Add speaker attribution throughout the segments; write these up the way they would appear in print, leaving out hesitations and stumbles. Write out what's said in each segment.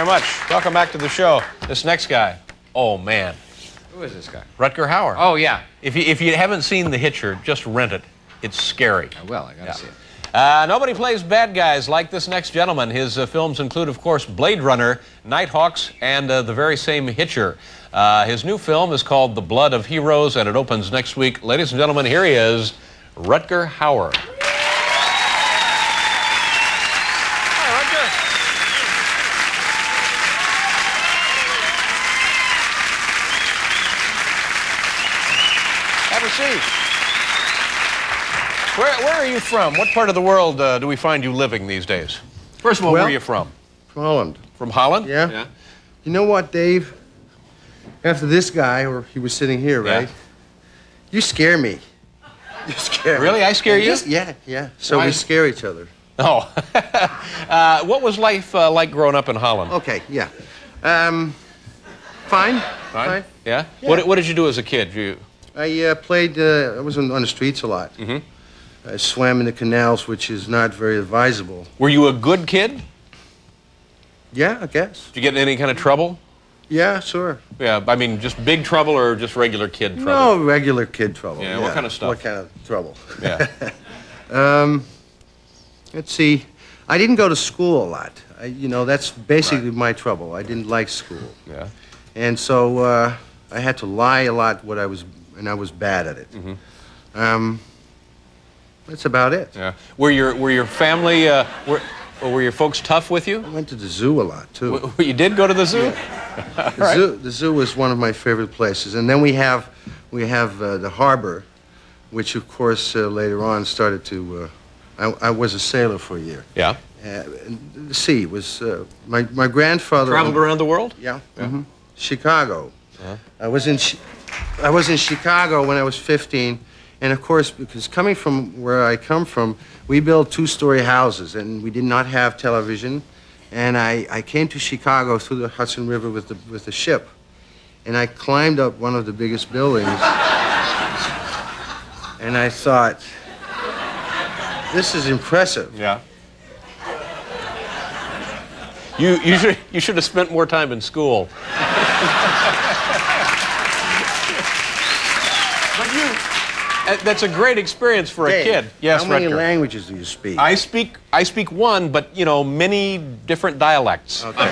Speaker 1: much. Welcome back to the show. This next guy, oh man.
Speaker 2: Who is this guy?
Speaker 1: Rutger Hauer.
Speaker 2: Oh, yeah.
Speaker 1: If you haven't seen The Hitcher, just rent it. It's scary.
Speaker 2: I will. I gotta see it.
Speaker 1: Nobody plays bad guys like this next gentleman. His films include, of course, Blade Runner, Nighthawks, and the very same Hitcher. His new film is called The Blood of Heroes, and it opens next week. Ladies and gentlemen, here he is, Rutger Hauer. Hi, Rutger. Have a seat. Where are you from? What part of the world do we find you living these days? First of all, where are you from?
Speaker 3: From Holland.
Speaker 1: From Holland?
Speaker 3: Yeah. You know what, Dave? After this guy, or he was sitting here, right? You scare me. You scare me.
Speaker 1: Really? I scare you?
Speaker 3: Yeah. So we scare each other.
Speaker 1: Oh. What was life like growing up in Holland?
Speaker 3: Okay, yeah. Fine.
Speaker 1: Yeah? What did you do as a kid?
Speaker 3: I played, I was on the streets a lot.
Speaker 1: Mm-hmm.
Speaker 3: I swam in the canals, which is not very advisable.
Speaker 1: Were you a good kid?
Speaker 3: Yeah, I guess.
Speaker 1: Did you get in any kind of trouble?
Speaker 3: Yeah, sure.
Speaker 1: Yeah, I mean, just big trouble or just regular kid trouble?
Speaker 3: No, regular kid trouble.
Speaker 1: Yeah, what kind of stuff?
Speaker 3: What kind of trouble?
Speaker 1: Yeah.
Speaker 3: Let's see. I didn't go to school a lot. You know, that's basically my trouble. I didn't like school.
Speaker 1: Yeah.
Speaker 3: And so I had to lie a lot and I was bad at it.
Speaker 1: Mm-hmm.
Speaker 3: That's about it.
Speaker 1: Yeah. Were your family, were your folks tough with you?
Speaker 3: I went to the zoo a lot, too.
Speaker 1: You did go to the zoo?
Speaker 3: Yeah. The zoo was one of my favorite places. And then we have the harbor, which, of course, later on started to... I was a sailor for a year.
Speaker 1: Yeah.
Speaker 3: The sea was... my grandfather...
Speaker 1: Traveled around the world?
Speaker 3: Yeah. Mm-hmm. Chicago. I was in Chicago when I was 15. And of course, because coming from where I come from, we built two-story houses, and we did not have television. And I came to Chicago through the Hudson River with the ship, and I climbed up one of the biggest buildings, and I thought, this is impressive.
Speaker 1: Yeah. You should have spent more time in school. That's a great experience for a kid. Yes,
Speaker 3: how many
Speaker 1: Rutger.
Speaker 3: languages do you speak?
Speaker 1: I speak one, but, you know, many different dialects.
Speaker 3: Okay.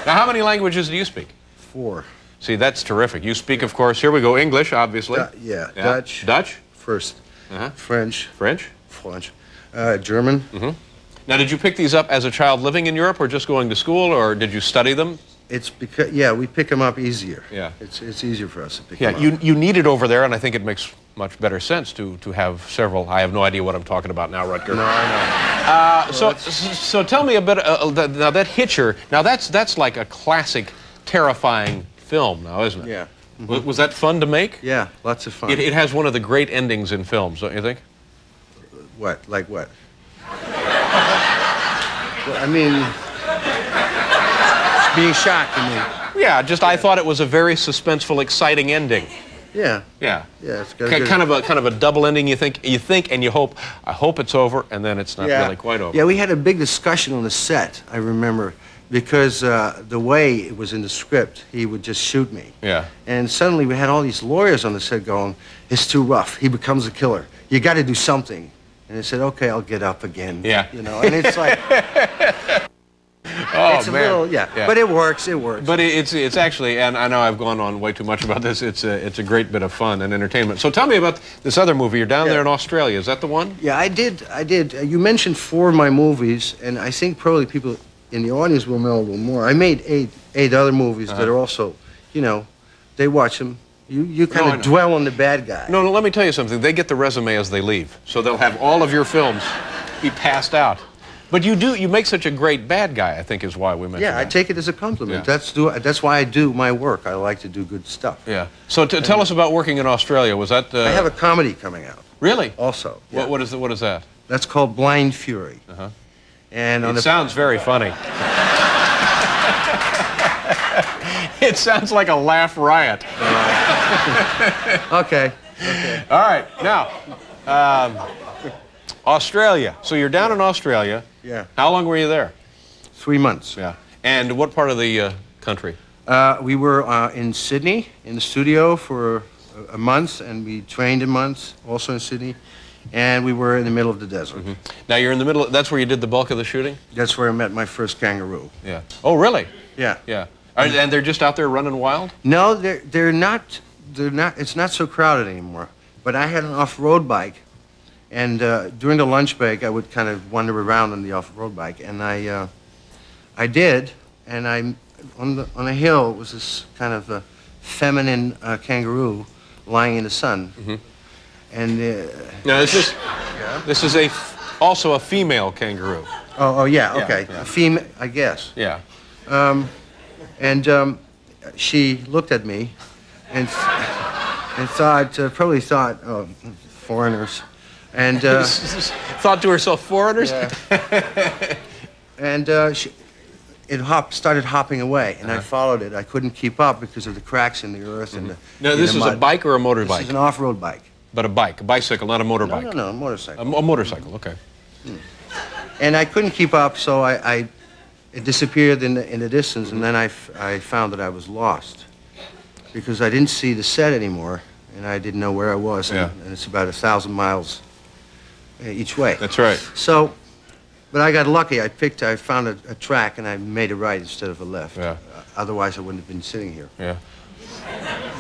Speaker 1: Now, how many languages do you speak?
Speaker 3: 4.
Speaker 1: See, that's terrific. You speak, of course, here we go, English, obviously.
Speaker 3: Yeah.
Speaker 1: Dutch.
Speaker 3: First. French.
Speaker 1: French.
Speaker 3: German.
Speaker 1: Mm-hmm. Now, did you pick these up as a child living in Europe or just going to school, or did you study them?
Speaker 3: It's because, we pick them up easier.
Speaker 1: Yeah.
Speaker 3: It's easier for us to pick them up.
Speaker 1: Yeah, you need it over there, and I think it makes much better sense to have several. I have no idea what I'm talking about now, Rutger.
Speaker 3: No, I know.
Speaker 1: So tell me a bit, now that Hitcher, now that's like a classic, terrifying film now, isn't it?
Speaker 3: Yeah.
Speaker 1: Mm-hmm. Was that fun to make?
Speaker 3: Yeah, lots of fun.
Speaker 1: It has one of the great endings in films, don't you think?
Speaker 3: What? Like what? Well, I mean... being shot, you mean?
Speaker 1: Yeah, I thought it was a very suspenseful, exciting ending.
Speaker 3: Yeah.
Speaker 1: Yeah.
Speaker 3: Yeah, it's got
Speaker 1: kind of a double ending. You think and you hope. I hope it's over, and then it's not really quite over.
Speaker 3: Yeah, we had a big discussion on the set. I remember because the way it was in the script, he would just shoot me.
Speaker 1: Yeah.
Speaker 3: And suddenly we had all these lawyers on the set going, "It's too rough. He becomes a killer. You got to do something." And they said, "Okay, I'll get up again."
Speaker 1: Yeah.
Speaker 3: You know, and it's like.
Speaker 1: Oh,
Speaker 3: it's a
Speaker 1: man.
Speaker 3: Little, yeah, but it works.
Speaker 1: But it's actually, and I know I've gone on way too much about this. It's a great bit of fun and entertainment. So tell me about this other movie. You're down there in Australia. Is that the one?
Speaker 3: Yeah, I did. You mentioned 4 of my movies, and I think probably people in the audience will know a little more. I made eight other movies that are also, you know, they watch them. You kind of dwell on the bad guy.
Speaker 1: No, let me tell you something. They get the resume as they leave, so they'll have all of your films be passed out. But you make such a great bad guy, I think, is why we mentioned that.
Speaker 3: Yeah, I take it as a compliment.
Speaker 1: Yeah.
Speaker 3: That's why I do my work. I like to do good stuff.
Speaker 1: Yeah. So tell us about working in Australia. Was that...
Speaker 3: I have a comedy coming out.
Speaker 1: Really?
Speaker 3: Also. Yeah.
Speaker 1: What is that?
Speaker 3: That's called Blind Fury.
Speaker 1: Uh-huh.
Speaker 3: And
Speaker 1: it sounds very funny. It sounds like a laugh riot.
Speaker 3: Okay.
Speaker 1: All right. Now, Australia. So you're down in Australia.
Speaker 3: Yeah.
Speaker 1: How long were you there?
Speaker 3: 3 months.
Speaker 1: Yeah. And what part of the country?
Speaker 3: We were in Sydney, in the studio for a month, and we trained in months, also in Sydney, and we were in the middle of the desert.
Speaker 1: Mm-hmm. Now you're in the middle, that's where you did the bulk of the shooting?
Speaker 3: That's where I met my first kangaroo.
Speaker 1: Yeah. Oh, really?
Speaker 3: Yeah.
Speaker 1: Yeah. And they're just out there running wild?
Speaker 3: No, they're not, it's not so crowded anymore. But I had an off-road bike, and during the lunch break, I would kind of wander around on the off-road bike, and I did, and on a hill was this kind of a feminine kangaroo lying in the sun.
Speaker 1: Mm-hmm.
Speaker 3: And
Speaker 1: now this is also a female kangaroo.
Speaker 3: Oh yeah, okay,
Speaker 1: yeah.
Speaker 3: A female, I guess.
Speaker 1: Yeah.
Speaker 3: She looked at me, and probably thought, oh, foreigners, and
Speaker 1: thought to herself, foreigners.
Speaker 3: Yeah. And started hopping away, and I followed it. I couldn't keep up because of the cracks in the earth and the.
Speaker 1: Now, this is a bike or a motorbike?
Speaker 3: This is an off-road bike.
Speaker 1: But a bicycle, not a motorbike.
Speaker 3: No, a motorcycle.
Speaker 1: A motorcycle, okay.
Speaker 3: And I couldn't keep up, so it disappeared in the distance, and then I found that I was lost because I didn't see the set anymore, and I didn't know where I was.
Speaker 1: Yeah.
Speaker 3: And it's about 1,000 miles each way.
Speaker 1: That's right.
Speaker 3: So, but I got lucky. I found a track, and I made a right instead of a left.
Speaker 1: Yeah.
Speaker 3: Otherwise, I wouldn't have been sitting here.
Speaker 1: Yeah.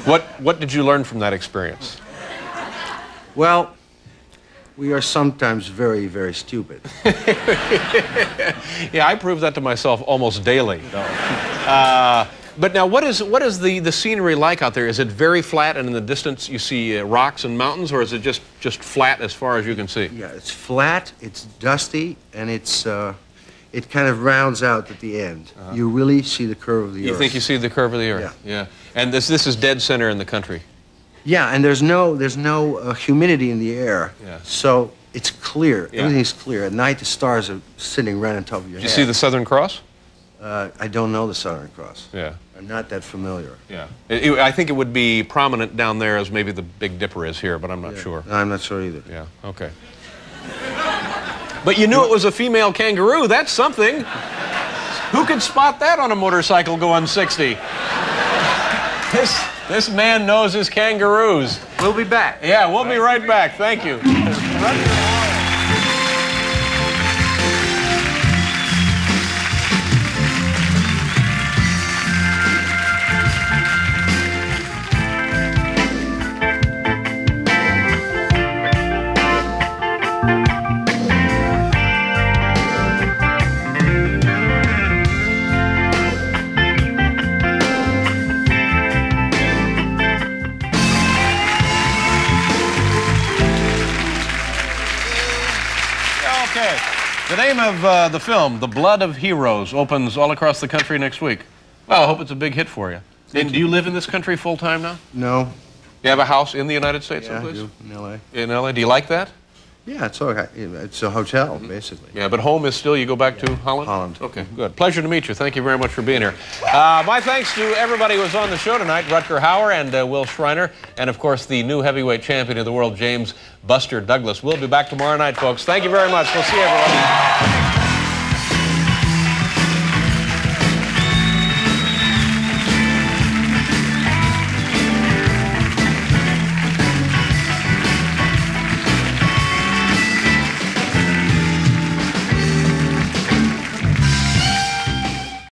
Speaker 1: What did you learn from that experience?
Speaker 3: Well, we are sometimes very, very stupid.
Speaker 1: Yeah, I prove that to myself almost daily. But now, what is the scenery like out there? Is it very flat, and in the distance you see rocks and mountains, or is it just flat as far as you can see?
Speaker 3: Yeah, it's flat, it's dusty, and it kind of rounds out at the end. You really see the curve of the earth.
Speaker 1: You think you see the curve of the earth?
Speaker 3: Yeah.
Speaker 1: And this is dead center in the country.
Speaker 3: Yeah, and there's no humidity in the air,
Speaker 1: Yeah.
Speaker 3: so it's clear.
Speaker 1: Yeah.
Speaker 3: Everything's clear. At night, the stars are sitting right on top of your
Speaker 1: Did
Speaker 3: head.
Speaker 1: you see the Southern Cross?
Speaker 3: I don't know the Southern Cross.
Speaker 1: Yeah.
Speaker 3: I'm not that familiar.
Speaker 1: Yeah. I think it would be prominent down there as maybe the Big Dipper is here, but I'm not sure.
Speaker 3: I'm not sure either.
Speaker 1: Yeah, okay. But you knew it was a female kangaroo. That's something. Who could spot that on a motorcycle going 60? This man knows his kangaroos.
Speaker 3: We'll be back.
Speaker 1: Yeah, we'll be right back. Thank you. Okay. The name of the film, The Blood of Heroes, opens all across the country next week. Well, I hope it's a big hit for you. And do you live in this country full time now?
Speaker 3: No.
Speaker 1: You have a house in the United States
Speaker 3: Yeah, I
Speaker 1: someplace?
Speaker 3: do, in L.A.
Speaker 1: In L.A.? Do you like that?
Speaker 3: Yeah, it's okay. It's a hotel, basically.
Speaker 1: Yeah, but home is still, you go back to Holland?
Speaker 3: Holland.
Speaker 1: Okay, good. Pleasure to meet you. Thank you very much for being here. My thanks to everybody who was on the show tonight, Rutger Hauer and Will Schreiner, and of course the new heavyweight champion of the world, James Buster Douglas. We'll be back tomorrow night, folks. Thank you very much. We'll see everybody.